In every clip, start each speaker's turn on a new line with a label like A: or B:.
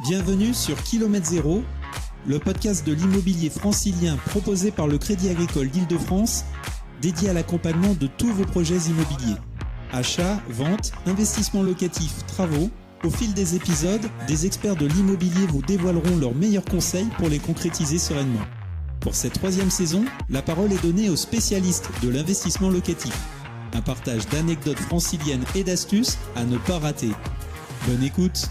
A: Bienvenue sur Kilomètre Zéro, le podcast de l'immobilier francilien proposé par le Crédit Agricole d'Île-de-France, dédié à l'accompagnement de tous vos projets immobiliers. Achat, vente, investissement locatif, travaux. Au fil des épisodes, des experts de l'immobilier vous dévoileront leurs meilleurs conseils pour les concrétiser sereinement. Pour cette 3e saison, la parole est donnée aux spécialistes de l'investissement locatif. Un partage d'anecdotes franciliennes et d'astuces à ne pas rater. Bonne écoute!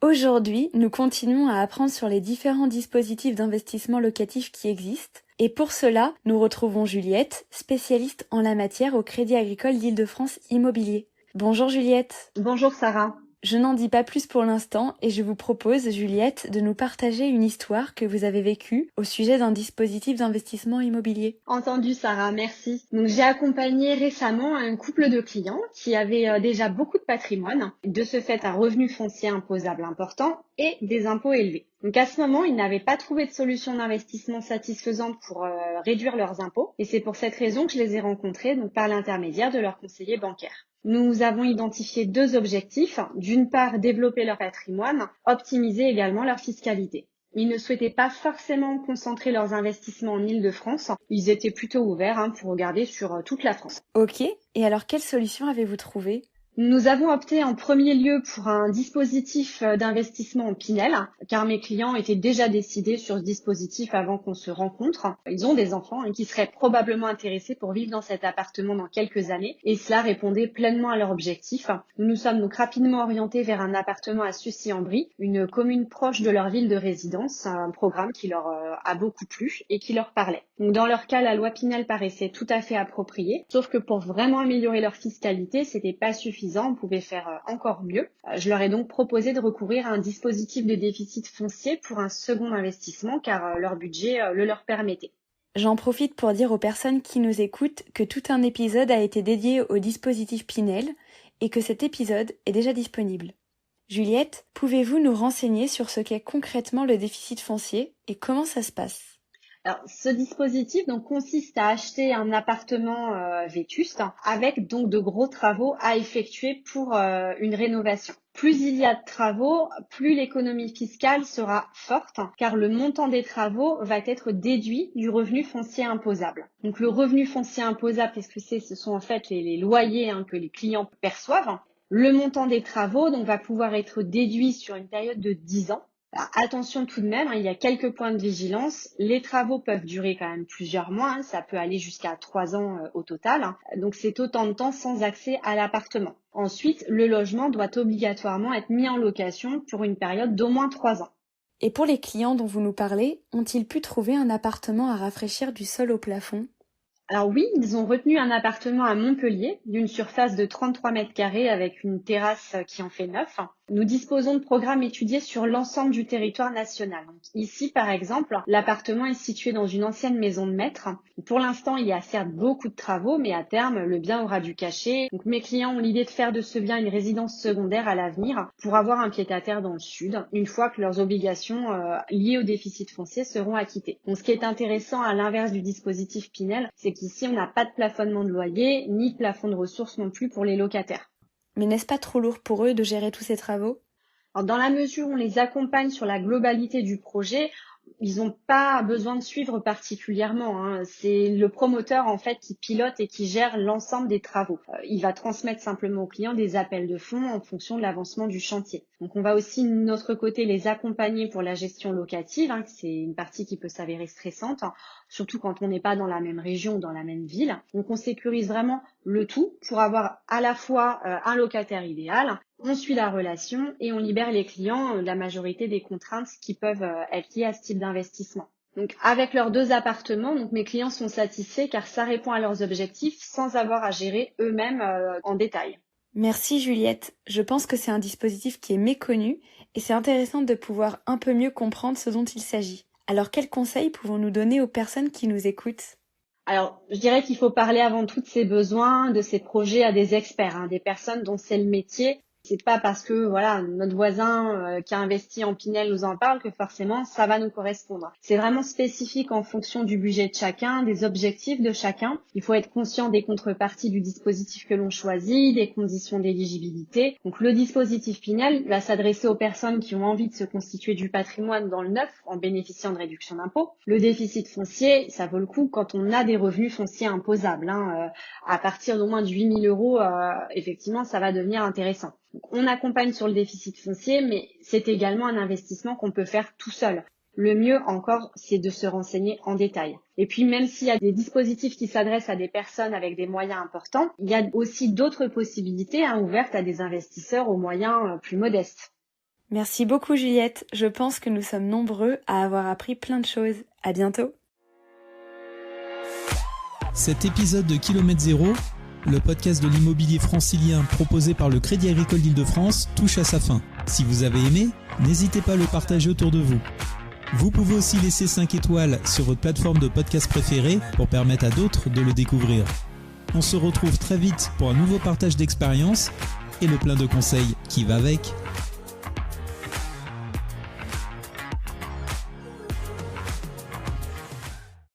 B: Aujourd'hui, nous continuons à apprendre sur les différents dispositifs d'investissement locatif qui existent. Et pour cela, nous retrouvons Juliette, spécialiste en la matière au Crédit Agricole d'Île-de-France Immobilier. Bonjour Juliette.
C: Bonjour Sarah.
B: Je n'en dis pas plus pour l'instant et je vous propose, Juliette, de nous partager une histoire que vous avez vécue au sujet d'un dispositif d'investissement immobilier.
C: Entendu Sarah, merci. Donc j'ai accompagné récemment un couple de clients qui avaient déjà beaucoup de patrimoine, de ce fait un revenu foncier imposable important et des impôts élevés. Donc à ce moment, ils n'avaient pas trouvé de solution d'investissement satisfaisante pour réduire leurs impôts et c'est pour cette raison que je les ai rencontrés donc par l'intermédiaire de leur conseiller bancaire. Nous avons identifié 2 objectifs. D'une part, développer leur patrimoine, optimiser également leur fiscalité. Ils ne souhaitaient pas forcément concentrer leurs investissements en Île-de-France. Ils étaient plutôt ouverts pour regarder sur toute la France.
B: Ok, et alors quelle solution avez-vous trouvé ?
C: Nous avons opté en premier lieu pour un dispositif d'investissement en Pinel, car mes clients étaient déjà décidés sur ce dispositif avant qu'on se rencontre. Ils ont des enfants qui seraient probablement intéressés pour vivre dans cet appartement dans quelques années, et cela répondait pleinement à leur objectif. Nous nous sommes donc rapidement orientés vers un appartement à Sucy-en-Brie, une commune proche de leur ville de résidence, un programme qui leur a beaucoup plu et qui leur parlait. Donc dans leur cas, la loi Pinel paraissait tout à fait appropriée, sauf que pour vraiment améliorer leur fiscalité, c'était pas suffisant. On pouvait faire encore mieux. Je leur ai donc proposé de recourir à un dispositif de déficit foncier pour un second investissement car leur budget le leur permettait.
B: J'en profite pour dire aux personnes qui nous écoutent que tout un épisode a été dédié au dispositif Pinel et que cet épisode est déjà disponible. Juliette, pouvez-vous nous renseigner sur ce qu'est concrètement le déficit foncier et comment ça se passe ?
C: Alors, ce dispositif consiste à acheter un appartement vétuste avec donc de gros travaux à effectuer pour une rénovation. Plus il y a de travaux, plus l'économie fiscale sera forte car le montant des travaux va être déduit du revenu foncier imposable. Donc le revenu foncier imposable, qu'est-ce que c'est ? Ce sont en fait les loyers que les clients perçoivent. Le montant des travaux va pouvoir être déduit sur une période de 10 ans. Alors, attention tout de même, il y a quelques points de vigilance. Les travaux peuvent durer quand même plusieurs mois, ça peut aller jusqu'à 3 ans au total. Donc c'est autant de temps sans accès à l'appartement. Ensuite, le logement doit obligatoirement être mis en location pour une période d'au moins 3 ans.
B: Et pour les clients dont vous nous parlez, ont-ils pu trouver un appartement à rafraîchir du sol au plafond ?
C: Alors oui, ils ont retenu un appartement à Montpellier d'une surface de 33 mètres carrés avec une terrasse qui en fait 9. Nous disposons de programmes étudiés sur l'ensemble du territoire national. Donc, ici, par exemple, l'appartement est situé dans une ancienne maison de maître. Pour l'instant, il y a certes beaucoup de travaux, mais à terme, le bien aura du cachet. Donc, mes clients ont l'idée de faire de ce bien une résidence secondaire à l'avenir pour avoir un pied-à-terre dans le sud, une fois que leurs obligations liées au déficit foncier seront acquittées. Donc, ce qui est intéressant à l'inverse du dispositif Pinel, c'est qu'ici, on n'a pas de plafonnement de loyer, ni de plafond de ressources non plus pour les locataires.
B: Mais n'est-ce pas trop lourd pour eux de gérer tous ces travaux ?
C: Alors, dans la mesure où on les accompagne sur la globalité du projet, ils n'ont pas besoin de suivre particulièrement. C'est le promoteur en fait qui pilote et qui gère l'ensemble des travaux. Il va transmettre simplement aux clients des appels de fonds en fonction de l'avancement du chantier. Donc on va aussi de notre côté les accompagner pour la gestion locative, c'est une partie qui peut s'avérer stressante, surtout quand on n'est pas dans la même région ou dans la même ville. Donc on sécurise vraiment le tout pour avoir à la fois un locataire idéal. On suit la relation et on libère les clients de la majorité des contraintes qui peuvent être liées à ce type d'investissement. Donc avec leurs 2 appartements, mes clients sont satisfaits car ça répond à leurs objectifs sans avoir à gérer eux-mêmes en détail.
B: Merci Juliette, je pense que c'est un dispositif qui est méconnu et c'est intéressant de pouvoir un peu mieux comprendre ce dont il s'agit. Alors quels conseils pouvons-nous donner aux personnes qui nous écoutent ?
C: Alors, je dirais qu'il faut parler avant tout de ses besoins, de ses projets à des experts, des personnes dont c'est le métier. C'est pas parce que voilà notre voisin qui a investi en Pinel nous en parle que forcément ça va nous correspondre. C'est vraiment spécifique en fonction du budget de chacun, des objectifs de chacun. Il faut être conscient des contreparties du dispositif que l'on choisit, des conditions d'éligibilité. Donc le dispositif Pinel va s'adresser aux personnes qui ont envie de se constituer du patrimoine dans le neuf en bénéficiant de réduction d'impôt. Le déficit foncier, ça vaut le coup quand on a des revenus fonciers imposables. À partir d'au moins de 8 000 €, effectivement, ça va devenir intéressant. Donc, on accompagne sur le déficit foncier, mais c'est également un investissement qu'on peut faire tout seul. Le mieux encore, c'est de se renseigner en détail. Et puis, même s'il y a des dispositifs qui s'adressent à des personnes avec des moyens importants, il y a aussi d'autres possibilités ouvertes à des investisseurs aux moyens plus modestes.
B: Merci beaucoup Juliette, je pense que nous sommes nombreux à avoir appris plein de choses. À bientôt.
A: Cet épisode de Kilomètre Zéro, le podcast de l'immobilier francilien proposé par le Crédit Agricole d'Île-de-France, touche à sa fin. Si vous avez aimé, n'hésitez pas à le partager autour de vous. Vous pouvez aussi laisser 5 étoiles sur votre plateforme de podcast préférée pour permettre à d'autres de le découvrir. On se retrouve très vite pour un nouveau partage d'expériences et le plein de conseils qui va avec.